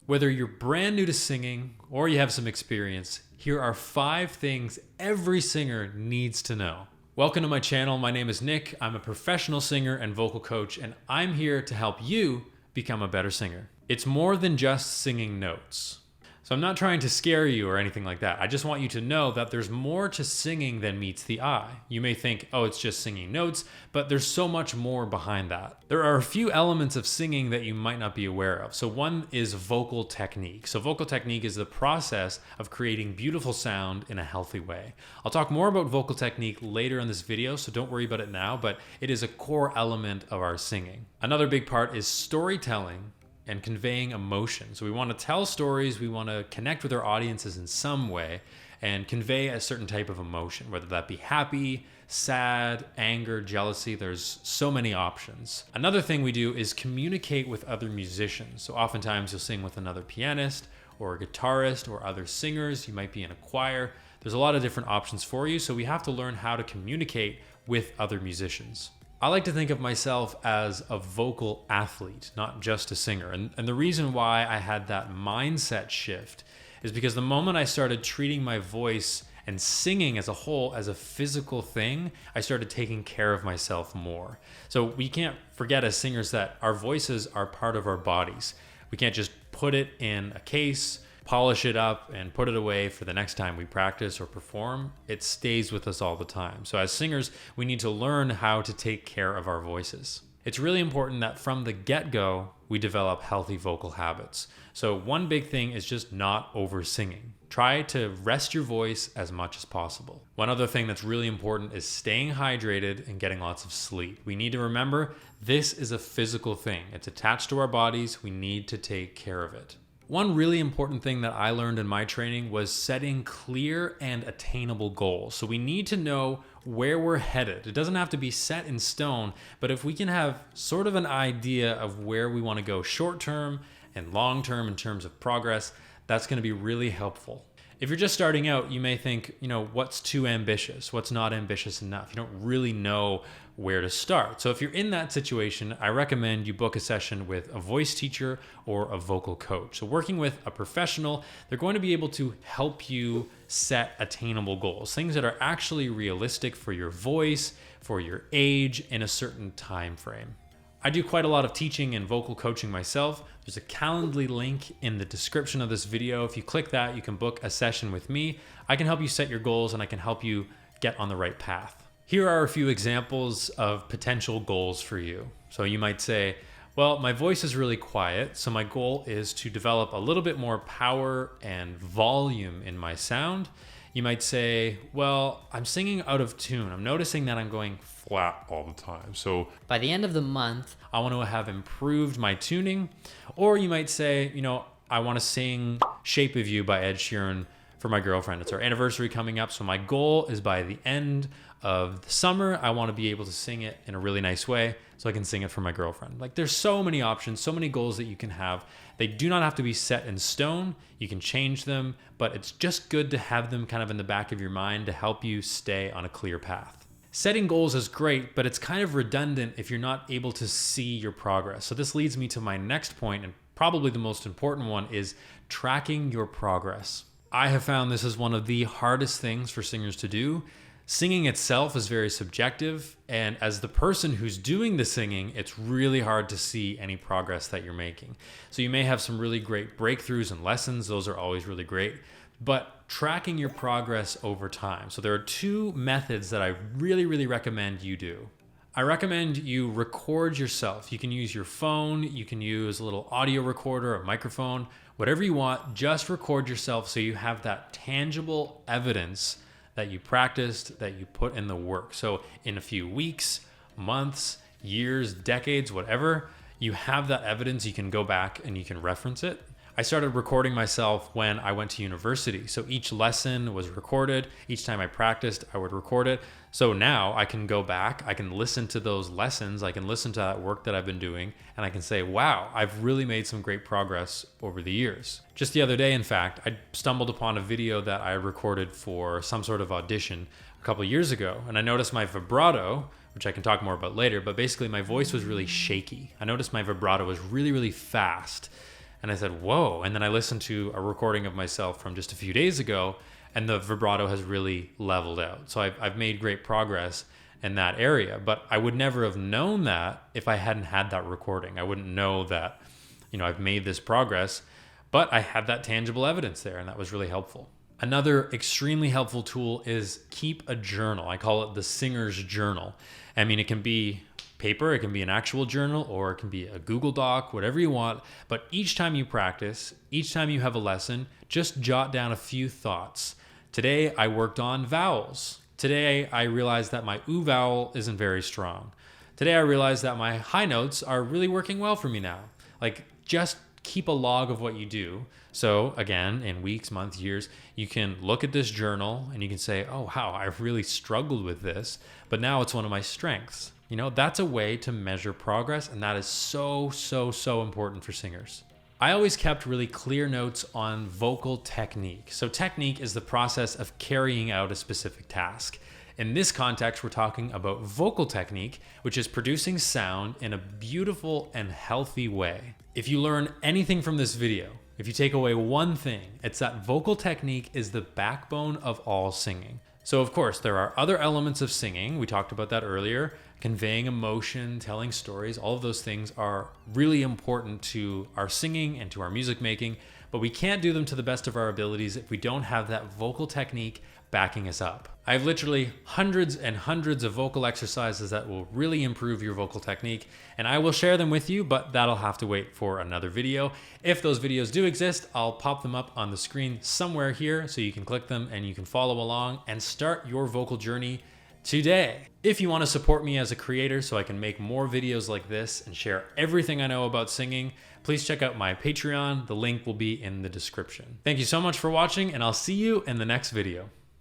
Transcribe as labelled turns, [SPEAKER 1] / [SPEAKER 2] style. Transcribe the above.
[SPEAKER 1] Whether you're brand new to singing or you have some experience, here are 5 things every singer needs to know. Welcome to my channel. My name is Nick. I'm a professional singer and vocal coach, and I'm here to help you become a better singer. It's more than just singing notes. So I'm not trying to scare you or anything like that. I just want you to know that there's more to singing than meets the eye. You may think, oh, it's just singing notes, but there's so much more behind that. There are a few elements of singing that you might not be aware of. So one is vocal technique. So vocal technique is the process of creating beautiful sound in a healthy way. I'll talk more about vocal technique later in this video, so don't worry about it now, but it is a core element of our singing. Another big part is storytelling and conveying emotion. So we want to tell stories, we want to connect with our audiences in some way and convey a certain type of emotion, whether that be happy, sad, anger, jealousy. There's so many options. Another thing we do is communicate with other musicians. So oftentimes you'll sing with another pianist or a guitarist or other singers. You might be in a choir. There's a lot of different options for you. So we have to learn how to communicate with other musicians. I like to think of myself as a vocal athlete, not just a singer. And the reason why I had that mindset shift is because the moment I started treating my voice and singing as a whole as a physical thing, I started taking care of myself more. So we can't forget as singers that our voices are part of our bodies. We can't just put it in a case, polish it up, and put it away for the next time we practice or perform. It stays with us all the time. So as singers, we need to learn how to take care of our voices. It's really important that from the get-go, we develop healthy vocal habits. So one big thing is just not over singing. Try to rest your voice as much as possible. One other thing that's really important is staying hydrated and getting lots of sleep. We need to remember this is a physical thing. It's attached to our bodies. We need to take care of it. One really important thing that I learned in my training was setting clear and attainable goals. So we need to know where we're headed. It doesn't have to be set in stone, but if we can have sort of an idea of where we want to go short term and long term in terms of progress, that's going to be really helpful. If you're just starting out, you may think, what's too ambitious? What's not ambitious enough? You don't really know where to start. So if you're in that situation, I recommend you book a session with a voice teacher or a vocal coach. So working with a professional, they're going to be able to help you set attainable goals, things that are actually realistic for your voice, for your age, in a certain time frame. I do quite a lot of teaching and vocal coaching myself. There's a Calendly link in the description of this video. If you click that, you can book a session with me. I can help you set your goals and I can help you get on the right path. Here are a few examples of potential goals for you. So you might say, well, my voice is really quiet, so my goal is to develop a little bit more power and volume in my sound. You might say, well, I'm singing out of tune. I'm noticing that I'm going flat all the time. So
[SPEAKER 2] by the end of the month,
[SPEAKER 1] I want to have improved my tuning. Or you might say, I want to sing Shape of You by Ed Sheeran for my girlfriend. It's our anniversary coming up. So my goal is by the end of the summer, I want to be able to sing it in a really nice way so I can sing it for my girlfriend. Like, there's so many options, so many goals that you can have. They do not have to be set in stone. You can change them, but it's just good to have them kind of in the back of your mind to help you stay on a clear path. Setting goals is great, but it's kind of redundant if you're not able to see your progress. So this leads me to my next point, and probably the most important one, is tracking your progress. I have found this is one of the hardest things for singers to do. Singing itself is very subjective, and as the person who's doing the singing, it's really hard to see any progress that you're making. So you may have some really great breakthroughs and lessons. Those are always really great, but tracking your progress over time. So there are 2 methods that I really recommend you do. I recommend you record yourself. You can use your phone, you can use a little audio recorder, a microphone, whatever you want. Just record yourself so you have that tangible evidence that you practiced, that you put in the work. So in a few weeks, months, years, decades, whatever, you have that evidence. You can go back and you can reference it. I started recording myself when I went to university. So each lesson was recorded. Each time I practiced, I would record it. So now I can go back, I can listen to those lessons, I can listen to that work that I've been doing, and I can say, wow, I've really made some great progress over the years. Just the other day, in fact, I stumbled upon a video that I recorded for some sort of audition a couple of years ago, and I noticed my vibrato, which I can talk more about later, but basically my voice was really shaky. I noticed my vibrato was really fast. And I said, whoa. And then I listened to a recording of myself from just a few days ago, and the vibrato has really leveled out. So I've made great progress in that area, but I would never have known that if I hadn't had that recording. I wouldn't know that, I've made this progress, but I had that tangible evidence there, and that was really helpful. Another extremely helpful tool is keep a journal. I call it the singer's journal. I mean, it can be paper, it can be an actual journal, or it can be a Google Doc, whatever you want. But each time you practice, each time you have a lesson, just jot down a few thoughts. Today, I worked on vowels. Today, I realized that my oo vowel isn't very strong. Today, I realized that my high notes are really working well for me now. Just keep a log of what you do. So again, in weeks, months, years, you can look at this journal and you can say, oh, wow, I've really struggled with this, but now it's one of my strengths. That's a way to measure progress, and that is so, so, so important for singers. I always kept really clear notes on vocal technique. So technique is the process of carrying out a specific task. In this context, we're talking about vocal technique, which is producing sound in a beautiful and healthy way. If you learn anything from this video, if you take away one thing, it's that vocal technique is the backbone of all singing. So of course, there are other elements of singing. We talked about that earlier. Conveying emotion, telling stories, all of those things are really important to our singing and to our music making, but we can't do them to the best of our abilities if we don't have that vocal technique backing us up. I have literally hundreds and hundreds of vocal exercises that will really improve your vocal technique, and I will share them with you, but that'll have to wait for another video. If those videos do exist, I'll pop them up on the screen somewhere here so you can click them and you can follow along and start your vocal journey today. If you want to support me as a creator so I can make more videos like this and share everything I know about singing, please check out my Patreon. The link will be in the description. Thank you so much for watching, and I'll see you in the next video.